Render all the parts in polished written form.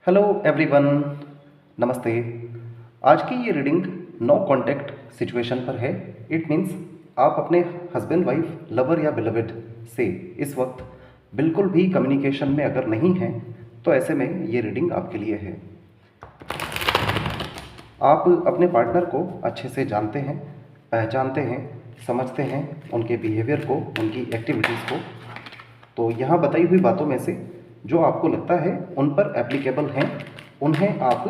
Hello everyone, नमस्ते। आज की ये रीडिंग नो कॉन्टैक्ट सिचुएशन पर है। इट मीन्स आप अपने हस्बैंड वाइफ लवर या बिलवेड से इस वक्त बिल्कुल भी कम्युनिकेशन में अगर नहीं हैं तो ऐसे में ये रीडिंग आपके लिए है। आप अपने पार्टनर को अच्छे से जानते हैं, पहचानते हैं, समझते हैं उनके बिहेवियर को, उनकी एक्टिविटीज़ को। तो यहाँ बताई हुई बातों में से जो आपको लगता है उन पर एप्लीकेबल हैं, उन्हें आप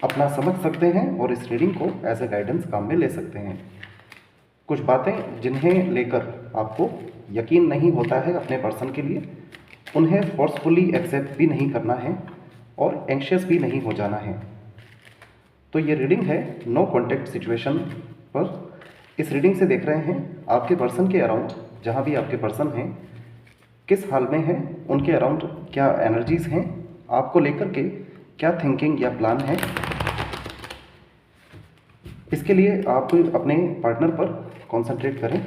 अपना समझ सकते हैं और इस रीडिंग को एज ए गाइडेंस काम में ले सकते हैं। कुछ बातें जिन्हें लेकर आपको यकीन नहीं होता है अपने पर्सन के लिए, उन्हें फोर्सफुली एक्सेप्ट भी नहीं करना है और एंशियस भी नहीं हो जाना है। तो ये रीडिंग है नो कॉन्टैक्ट सिचुएशन पर। इस रीडिंग से देख रहे हैं आपके पर्सन के अराउंड, जहाँ भी आपके पर्सन हैं किस हाल में है, उनके अराउंड क्या एनर्जीज हैं, आपको लेकर के क्या थिंकिंग या प्लान है। इसके लिए आप अपने पार्टनर पर कंसंट्रेट करें,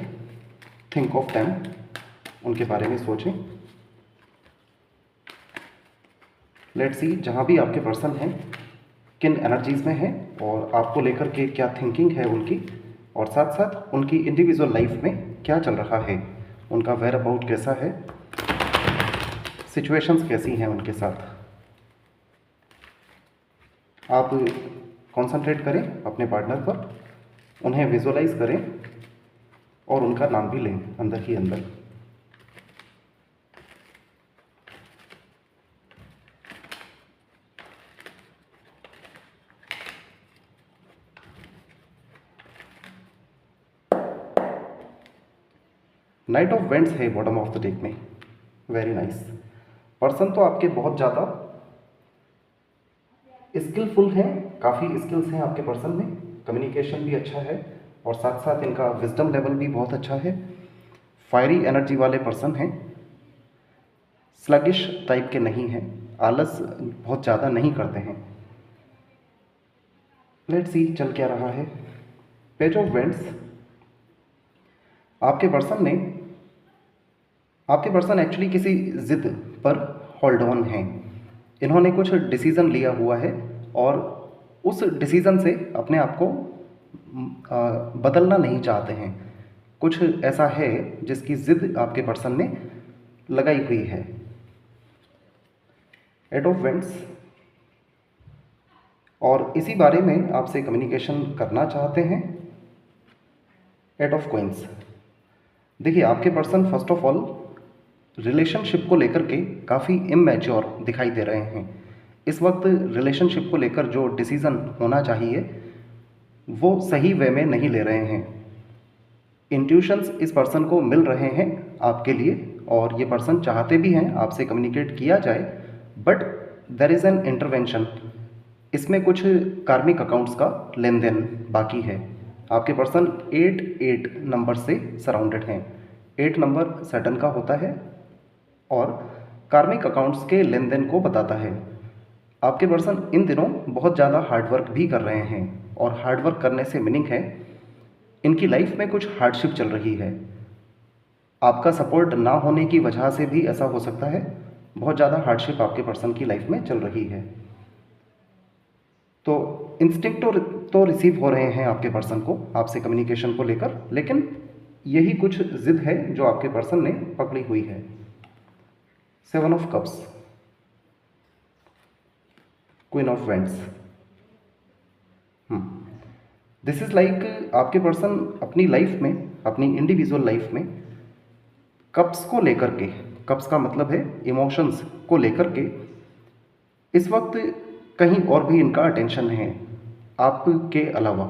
थिंक ऑफ देम, उनके बारे में सोचें। लेट्स सी जहाँ भी आपके पर्सन हैं किन एनर्जीज में है और आपको लेकर के क्या थिंकिंग है उनकी, और साथ साथ उनकी इंडिविजुअल लाइफ में क्या चल रहा है, उनका वेयर अबाउट कैसा है, सिचुएशंस कैसी हैं उनके साथ। आप कंसंट्रेट करें अपने पार्टनर पर, उन्हें विजुअलाइज करें और उनका नाम भी लें अंदर ही अंदर। नाइट ऑफ वेंट्स है बॉटम ऑफ द डेक में। Very nice. पर्सन तो आपके बहुत ज़्यादा स्किलफुल हैं, काफ़ी स्किल्स हैं आपके पर्सन में, कम्युनिकेशन भी अच्छा है और साथ साथ इनका विजडम लेवल भी बहुत अच्छा है। फायरी एनर्जी वाले पर्सन हैं, स्लगिश टाइप के नहीं हैं, आलस बहुत ज़्यादा नहीं करते हैं। लेट्स सी चल क्या रहा है। Page of vents. आपके पर्सन एक्चुअली किसी ज़िद पर होल्ड ऑन हैं। इन्होंने कुछ डिसीज़न लिया हुआ है और उस डिसीज़न से अपने आप को बदलना नहीं चाहते हैं। कुछ ऐसा है जिसकी ज़िद आपके पर्सन ने लगाई हुई है। Eight of wands. और इसी बारे में आपसे कम्युनिकेशन करना चाहते हैं। Eight of coins. देखिए आपके person first of all relationship को लेकर के काफ़ी इमैच्योर दिखाई दे रहे हैं। इस वक्त रिलेशनशिप को लेकर जो डिसीज़न होना चाहिए वो सही वे में नहीं ले रहे हैं। इंट्यूशंस इस पर्सन को मिल रहे हैं आपके लिए और ये पर्सन चाहते भी हैं आपसे कम्युनिकेट किया जाए, but there is an intervention. इसमें कुछ कार्मिक अकाउंट्स का लेन देन बाकी है। आपके पर्सन 8 नंबर से सराउंडेड हैं। 8 नंबर सैटर्न का होता है और कार्मिक अकाउंट्स के लेन देन को बताता है। आपके पर्सन इन दिनों बहुत ज़्यादा हार्डवर्क भी कर रहे हैं और हार्डवर्क करने से मीनिंग है इनकी लाइफ में कुछ हार्डशिप चल रही है। आपका सपोर्ट ना होने की वजह से भी ऐसा हो सकता है। बहुत ज़्यादा हार्डशिप आपके पर्सन की लाइफ में चल रही है। तो इंस्टिंक्ट तो रिसीव हो रहे हैं आपके पर्सन को आपसे कम्युनिकेशन को लेकर, लेकिन यही कुछ जिद है जो आपके पर्सन ने पकड़ी हुई है। 7 of cups, queen of vents. This is like आपके पर्सन अपनी लाइफ में, अपनी इंडिविजुअल लाइफ में कप्स को लेकर के, कप्स का मतलब है इमोशंस को लेकर के, इस वक्त कहीं और भी इनका अटेंशन है आपके अलावा।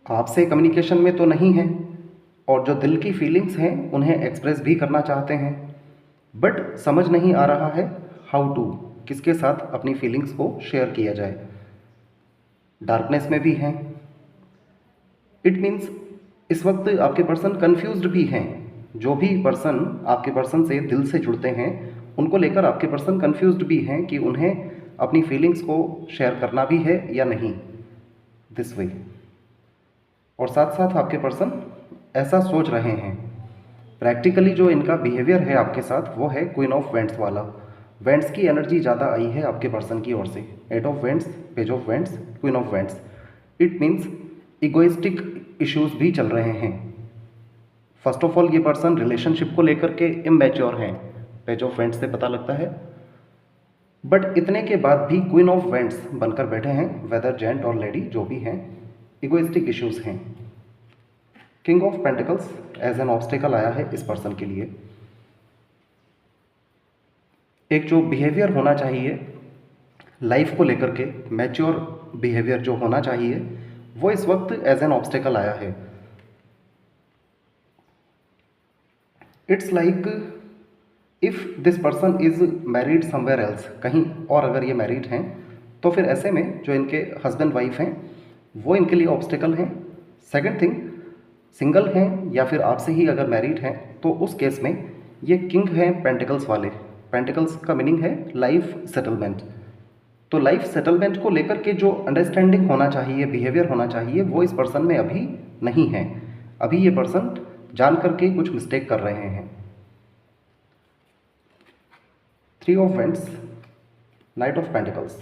आपसे कम्युनिकेशन में तो नहीं है और जो दिल की फीलिंग्स हैं उन्हें एक्सप्रेस भी करना चाहते हैं, बट समझ नहीं आ रहा है हाउ टू, किसके साथ अपनी फीलिंग्स को शेयर किया जाए। डार्कनेस में भी हैं। इट मीन्स इस वक्त आपके पर्सन कंफ्यूज्ड भी हैं। जो भी पर्सन आपके पर्सन से दिल से जुड़ते हैं उनको लेकर आपके पर्सन कंफ्यूज्ड भी हैं कि उन्हें अपनी फीलिंग्स को शेयर करना भी है या नहीं, दिस वे। और साथ साथ आपके पर्सन ऐसा सोच रहे हैं। प्रैक्टिकली जो इनका बिहेवियर है आपके साथ वो है क्वीन ऑफ वेंट्स वाला। वेंट्स की एनर्जी ज़्यादा आई है आपके पर्सन की ओर से, 8 of vents, page of vents, queen of vents. It means egoistic issues भी चल रहे हैं। फर्स्ट ऑफ ऑल ये पर्सन रिलेशनशिप को लेकर के इमैच्योर हैं, पेज ऑफ वेंट्स से पता लगता है। बट इतने के बाद भी क्वीन ऑफ वेंट्स बनकर बैठे हैं, वेदर जेंट और लेडी जो भी हैं, इगोइस्टिक इश्यूज हैं। King of pentacles as an obstacle आया है इस पर्सन के लिए। एक जो बिहेवियर होना चाहिए लाइफ को लेकर के, मैच्योर बिहेवियर जो होना चाहिए, वो इस वक्त एज एन ऑब्स्टेकल आया है। It's like if this person is married somewhere else, कहीं और अगर ये मैरिड हैं तो फिर ऐसे में जो इनके हस्बैंड वाइफ हैं वो इनके लिए ऑब्स्टेकल हैं। सेकंड थिंग, सिंगल हैं या फिर आपसे ही अगर मैरिड हैं तो उस केस में ये किंग हैं पेंटिकल्स वाले। पेंटिकल्स का मीनिंग है लाइफ सेटलमेंट। तो लाइफ सेटलमेंट को लेकर के जो अंडरस्टैंडिंग होना चाहिए, बिहेवियर होना चाहिए, वो इस पर्सन में अभी नहीं है। अभी ये पर्सन जान करके कुछ मिस्टेक कर रहे हैं। 3 of vents, night of pentacles.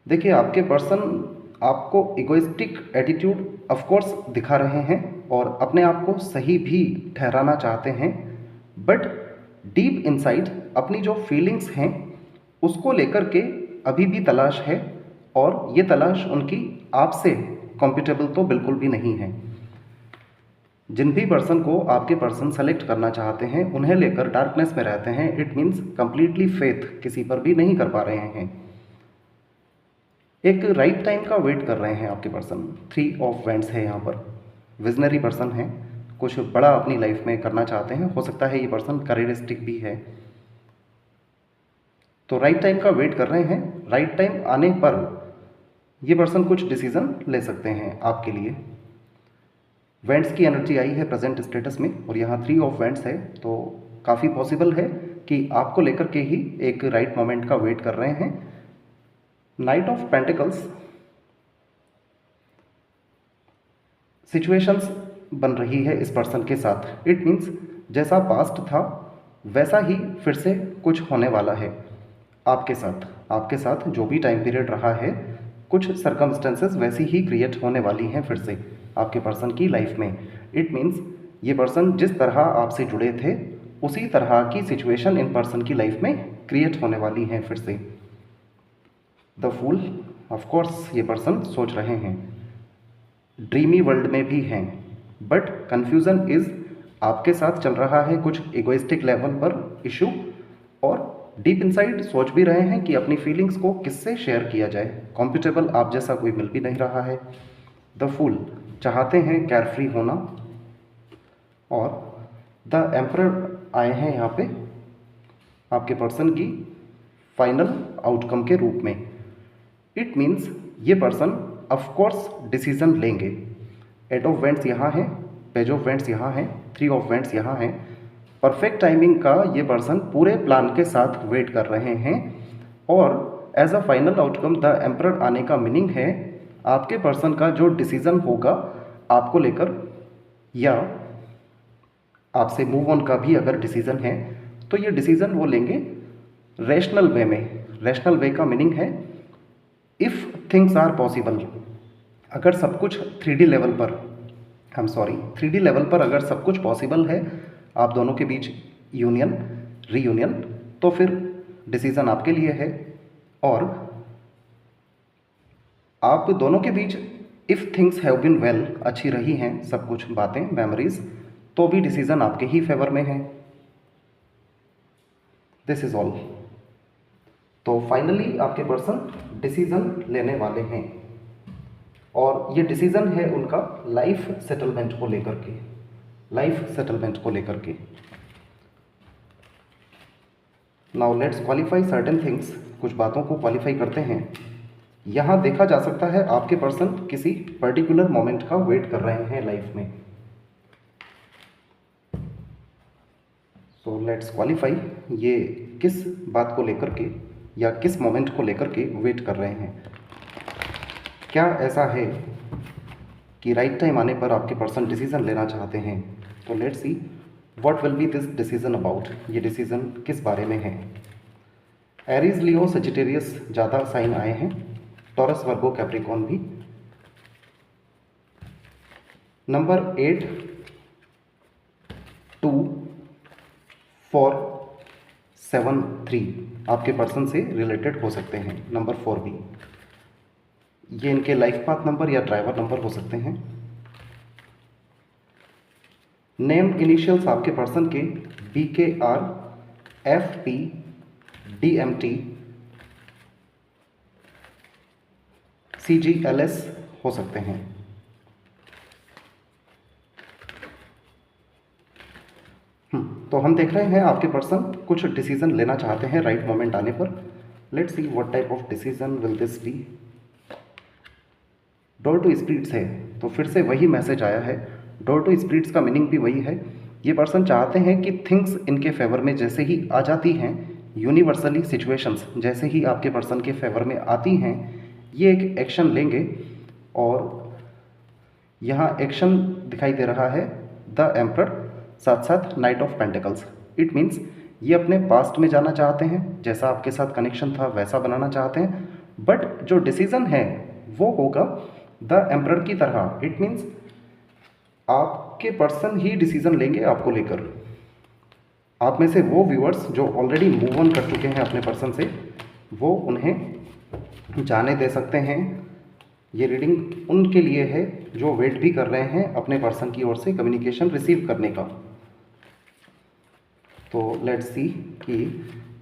देखिए आपके पर्सन आपको इगोइस्टिक एटीट्यूड ऑफकोर्स दिखा रहे हैं और अपने आप को सही भी ठहराना चाहते हैं, बट डीप इनसाइड अपनी जो फीलिंग्स हैं उसको लेकर के अभी भी तलाश है, और ये तलाश उनकी आपसे कॉम्पिटेबल तो बिल्कुल भी नहीं है। जिन भी पर्सन को आपके पर्सन सेलेक्ट करना चाहते हैं उन्हें लेकर डार्कनेस में रहते हैं। इट मीन्स कंप्लीटली फेथ किसी पर भी नहीं कर पा रहे हैं। एक राइट टाइम का वेट कर रहे हैं आपके पर्सन। 3 ऑफ वेंट्स है यहाँ पर। विजनरी पर्सन है, कुछ बड़ा अपनी लाइफ में करना चाहते हैं। हो सकता है ये पर्सन करियरिस्टिक भी है, तो राइट टाइम का वेट कर रहे हैं। राइट टाइम आने पर ये पर्सन कुछ डिसीजन ले सकते हैं आपके लिए। वेंट्स की एनर्जी आई है प्रेजेंट स्टेटस में, और यहाँ 3 ऑफ वेंट्स है, तो काफ़ी पॉसिबल है कि आपको लेकर के ही एक राइट मोमेंट का वेट कर रहे हैं। नाइट ऑफ पेंटिकल्स, सिचुएशंस बन रही है इस पर्सन के साथ। इट मीन्स जैसा पास्ट था वैसा ही फिर से कुछ होने वाला है आपके साथ। आपके साथ जो भी टाइम पीरियड रहा है, कुछ सर्कमस्टेंसेस वैसी ही क्रिएट होने वाली हैं फिर से आपके पर्सन की लाइफ में। इट मीन्स ये पर्सन जिस तरह आपसे जुड़े थे उसी तरह की सिचुएशन इन पर्सन की लाइफ में क्रिएट होने वाली हैं फिर से। द फूल, ऑफ कोर्स ये पर्सन सोच रहे हैं, ड्रीमी वर्ल्ड में भी हैं, बट कन्फ्यूज़न इज़ आपके साथ चल रहा है कुछ इगोइस्टिक लेवल पर इशू, और डीप इनसाइड सोच भी रहे हैं कि अपनी फीलिंग्स को किससे शेयर किया जाए। कॉम्पिटेबल आप जैसा कोई मिल भी नहीं रहा है। द फूल चाहते हैं केयरफ्री होना, और द एम्परर आए हैं यहाँ पे आपके पर्सन की फाइनल आउटकम के रूप में। इट मीन्स ये पर्सन ऑफ कोर्स डिसीजन लेंगे। 8 ऑफ वेंट्स यहाँ है, पेज ऑफ वेंट्स यहाँ है, 3 ऑफ वेंट्स यहाँ है। परफेक्ट टाइमिंग का ये पर्सन पूरे प्लान के साथ वेट कर रहे हैं, और as a final outcome the emperor आने का मीनिंग है आपके पर्सन का जो डिसीजन होगा आपको लेकर, या आपसे मूव ऑन का भी अगर डिसीजन है तो ये डिसीजन वो लेंगे रैशनल वे में। रैशनल वे का मीनिंग है इफ़ थिंग्स आर पॉसिबल। अगर सब कुछ 3D लेवल पर, 3D लेवल पर अगर सब कुछ पॉसिबल है आप दोनों के बीच यूनियन, रीयूनियन, तो फिर डिसीज़न आपके लिए है। और आप दोनों के बीच if things have been well, अच्छी रही हैं सब कुछ बातें, मेमोरीज, तो भी डिसीज़न आपके ही फेवर में है। This is all. तो फाइनली आपके पर्सन डिसीज़न लेने वाले हैं, और ये डिसीज़न है उनका लाइफ सेटलमेंट को लेकर के। लाइफ सेटलमेंट को लेकर के। Now let's qualify certain things. कुछ बातों को क्वालिफाई करते हैं। यहाँ देखा जा सकता है आपके पर्सन किसी पर्टिकुलर मोमेंट का वेट कर रहे हैं लाइफ में। सो लेट्स क्वालिफाई, ये किस बात को लेकर के या किस मोमेंट को लेकर के वेट कर रहे हैं। क्या ऐसा है कि राइट टाइम आने पर आपके पर्सन डिसीजन लेना चाहते हैं? तो let's see what will be this decision about, ये डिसीजन किस बारे में है। एरीज, लियो, सजिटेरियस ज़्यादा साइन आए हैं, टॉरस, वर्गो, कैप्रिकॉर्न भी। नंबर 8, 2, 4, 7, 3 आपके पर्सन से रिलेटेड हो सकते हैं। नंबर 4 भी, ये इनके लाइफ पाथ नंबर या ड्राइवर नंबर हो सकते हैं। नेम इनिशियल्स आपके पर्सन के BKR, FP, DMT, CGLS हो सकते हैं। तो हम देख रहे हैं आपके पर्सन कुछ डिसीजन लेना चाहते हैं राइट मोमेंट आने पर। Let's see what type of decision will this be. Door to spirits है, तो फिर से वही मैसेज आया है। डोर टू स्पिरिट्स का मीनिंग भी वही है। ये पर्सन चाहते हैं कि थिंग्स इनके फेवर में जैसे ही आ जाती हैं, यूनिवर्सली सिचुएशंस जैसे ही आपके पर्सन के फेवर में आती हैं, ये एक एक्शन लेंगे। और यहाँ एक्शन दिखाई दे रहा है द एम्परर, साथ साथ night of pentacles. It means ये अपने पास्ट में जाना चाहते हैं, जैसा आपके साथ कनेक्शन था वैसा बनाना चाहते हैं, बट जो डिसीजन है वो होगा द एम्परर की तरह। इट मीन्स आपके पर्सन ही डिसीजन लेंगे आपको लेकर। आप में से वो व्यूअर्स जो ऑलरेडी मूव ऑन कर चुके हैं अपने पर्सन से, वो उन्हें जाने दे सकते हैं। ये रीडिंग उनके लिए है जो वेट भी कर रहे हैं अपने पर्सन की ओर से कम्युनिकेशन रिसीव करने का। तो लेट्स सी कि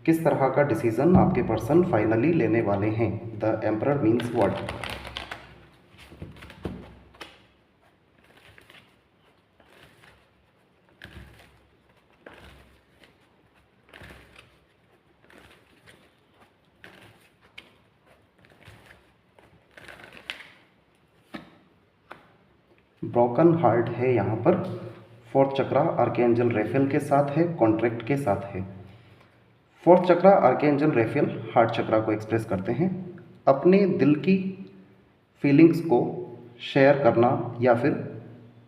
किस तरह का डिसीजन आपके पर्सन फाइनली लेने वाले हैं। The emperor means what. Broken heart है यहाँ पर। फोर्थ चक्रा आर्कएंजल रेफेल के साथ है, कॉन्ट्रैक्ट के साथ है। फोर्थ चक्रा आर्कएंजल रेफेल हार्ट चक्रा को एक्सप्रेस करते हैं, अपने दिल की फीलिंग्स को शेयर करना या फिर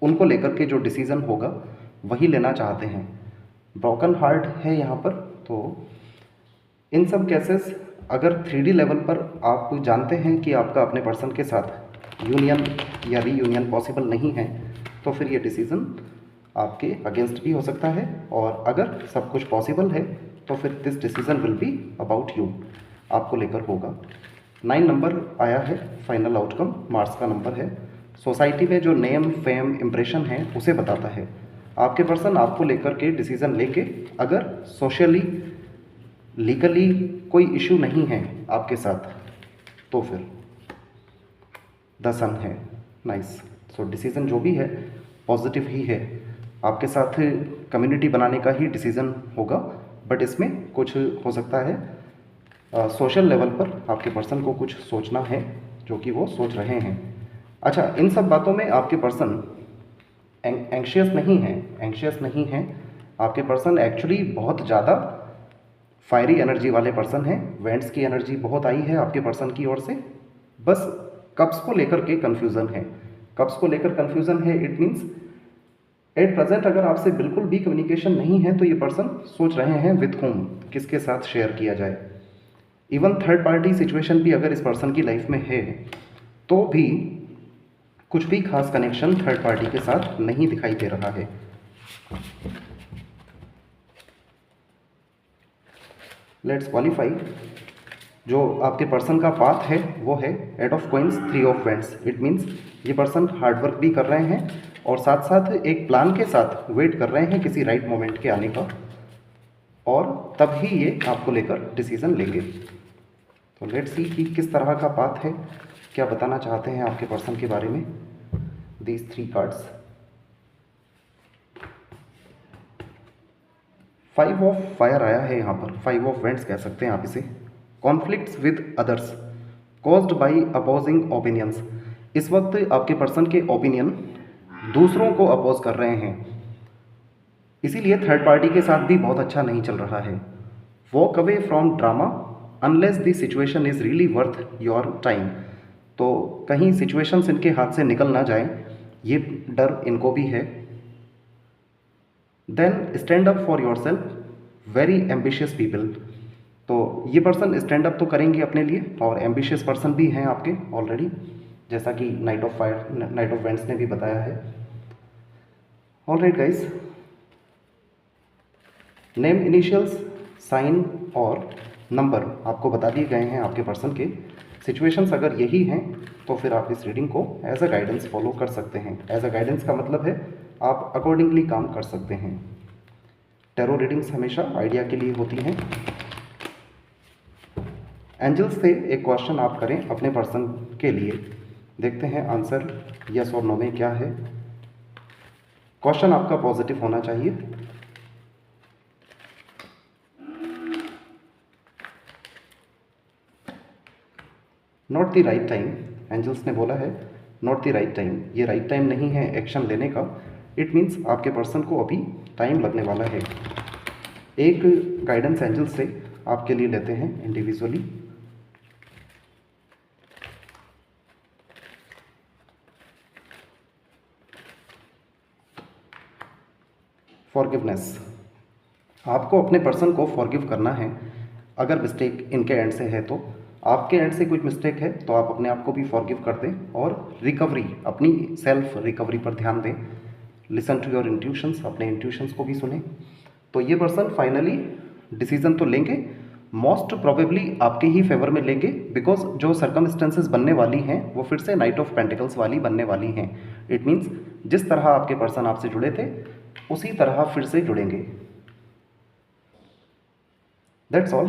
उनको लेकर के जो डिसीज़न होगा वही लेना चाहते हैं। ब्रोकन हार्ट है यहाँ पर। तो इन सब केसेस अगर 3D लेवल पर आप जानते हैं कि आपका अपने पर्सन के साथ यूनियन या रीयूनियन पॉसिबल नहीं है, तो फिर ये डिसीज़न आपके अगेंस्ट भी हो सकता है। और अगर सब कुछ पॉसिबल है तो फिर this decision will be about you, आपको लेकर होगा। 9 नंबर आया है, फाइनल आउटकम मार्स का नंबर है। सोसाइटी में जो नेम, फेम, इम्प्रेशन है उसे बताता है। आपके पर्सन आपको लेकर के डिसीज़न लेके, अगर सोशली लीगली कोई इशू नहीं है आपके साथ, तो फिर द सन है। नाइस। सो डिसीज़न जो भी है पॉजिटिव ही है। आपके साथ कम्युनिटी बनाने का ही डिसीज़न होगा, बट इसमें कुछ हो सकता है सोशल लेवल पर आपके पर्सन को कुछ सोचना है, जो कि वो सोच रहे हैं। अच्छा, इन सब बातों में आपके पर्सन एंग्शियस नहीं है। आपके पर्सन एक्चुअली बहुत ज़्यादा फायरी एनर्जी वाले पर्सन हैं। वेंट्स की एनर्जी बहुत आई है आपके पर्सन की ओर से। बस कप्स को लेकर के कन्फ्यूज़न है। इट मीन्स एट प्रेजेंट अगर आपसे बिल्कुल भी कम्युनिकेशन नहीं है तो ये पर्सन सोच रहे हैं विद होम, किसके साथ शेयर किया जाए। इवन थर्ड पार्टी सिचुएशन भी अगर इस पर्सन की लाइफ में है तो भी कुछ भी खास कनेक्शन थर्ड पार्टी के साथ नहीं दिखाई दे रहा है। Let's qualify. जो आपके पर्सन का पाथ है वो है 8 of coins, 3 of vents. It means ये पर्सन हार्डवर्क भी कर रहे हैं और साथ साथ एक प्लान के साथ वेट कर रहे हैं किसी राइट मोमेंट के आने का, और तब ही ये आपको लेकर डिसीज़न लेंगे। तो लेट्स सी कि किस तरह का पाथ है, क्या बताना चाहते हैं आपके पर्सन के बारे में दीज 3 कार्ड्स। 5 ऑफ फायर आया है यहाँ पर, 5 ऑफ वेंट्स कह सकते हैं आप इसे। Conflicts with others caused by opposing opinions. इस वक्त आपके पर्सन के ओपिनियन दूसरों को अपोज कर रहे हैं, इसीलिए थर्ड पार्टी के साथ भी बहुत अच्छा नहीं चल रहा है। Walk away from drama unless the situation is really worth your time. तो कहीं सिचुएशंस इनके हाथ से निकल ना जाए, ये डर इनको भी है। Then stand up for yourself, very ambitious people. तो ये पर्सन स्टैंड अप तो करेंगे अपने लिए और एम्बिशियस पर्सन भी हैं आपके ऑलरेडी, जैसा कि नाइट ऑफ वेंट्स ने भी बताया है। Alright guys, name, initials, sign और नंबर आपको बता दिए गए हैं आपके पर्सन के। सिचुएशंस अगर यही हैं तो फिर आप इस रीडिंग को एज अ गाइडेंस फॉलो कर सकते हैं। एज अ गाइडेंस का मतलब है आप अकॉर्डिंगली काम कर सकते हैं। टैरो रीडिंग्स हमेशा आइडिया के लिए होती हैं। एंजल्स से एक क्वेश्चन आप करें अपने पर्सन के लिए, देखते हैं आंसर यस और नो में क्या है। क्वेश्चन आपका पॉजिटिव होना चाहिए। Not the right time, angels ने बोला है नॉट द राइट टाइम, ये राइट टाइम नहीं है एक्शन लेने का। इट मीन्स आपके पर्सन को अभी टाइम लगने वाला है। एक गाइडेंस एंजल्स से आपके लिए लेते हैं इंडिविजुअली। फॉरगिवनेस, आपको अपने पर्सन को फॉरगिव करना है। अगर मिस्टेक इनके एंड से है तो आपके एंड से कुछ मिस्टेक है तो आप अपने आप को भी फॉरगिव कर दें और रिकवरी, अपनी सेल्फ रिकवरी पर ध्यान दें। लिसन टू योर इंट्यूशंस, अपने इंट्यूशंस को भी सुने। तो ये पर्सन फाइनली डिसीजन तो लेंगे, मोस्ट प्रोबेबली आपके ही फेवर में लेंगे, बिकॉज जो सर्कमस्टेंसेस बनने वाली हैं वो फिर से नाइट ऑफ पेंटिकल्स वाली बनने वाली हैं। इट मीन्स जिस तरह आपके पर्सन आपसे जुड़े थे उसी तरह फिर से जुड़ेंगे। That's all,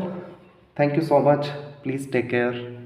thank you so much, please take care.